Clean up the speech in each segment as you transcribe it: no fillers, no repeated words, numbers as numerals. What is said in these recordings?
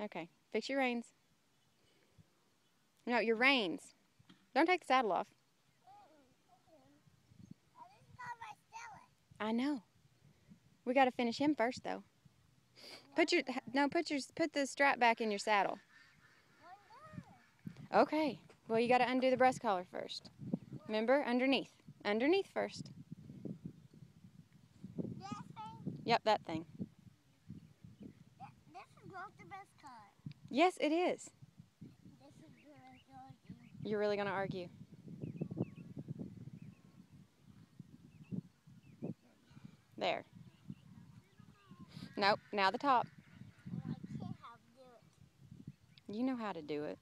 Okay. Fix your reins. No, your reins. Don't take the saddle off. I know. We got to finish him first, though. Put the strap back in your saddle. Okay. Well, you got to undo the breast collar first. Remember, underneath. Underneath first. That thing? Yep, that thing. This is not the breast collar. Yes, it is. This is the breast collar. You're really going to argue. There. Nope, now the top. Oh, I can't how to do it. You know how to do it.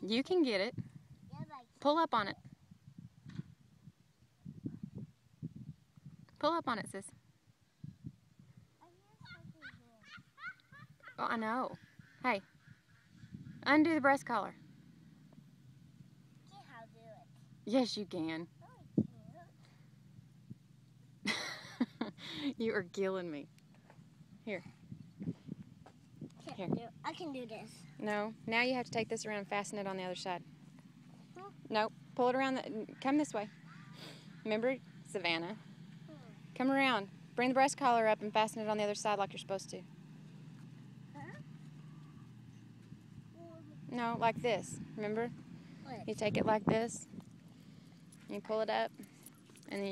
You can get it. Pull up on it. Pull up on it, sis. Oh, I know. Hey, undo the breast collar. I can't how to do it. Yes, you can. No, I can't. You are killing me. Here. Here. I can do this. No, now you have to take this around and fasten it on the other side. Huh? Nope, pull it around. Come this way. Remember, Savannah? Come around. Bring the breast collar up and fasten it on the other side like you're supposed to. No, like this. Remember? What? You take it like this. You pull it up.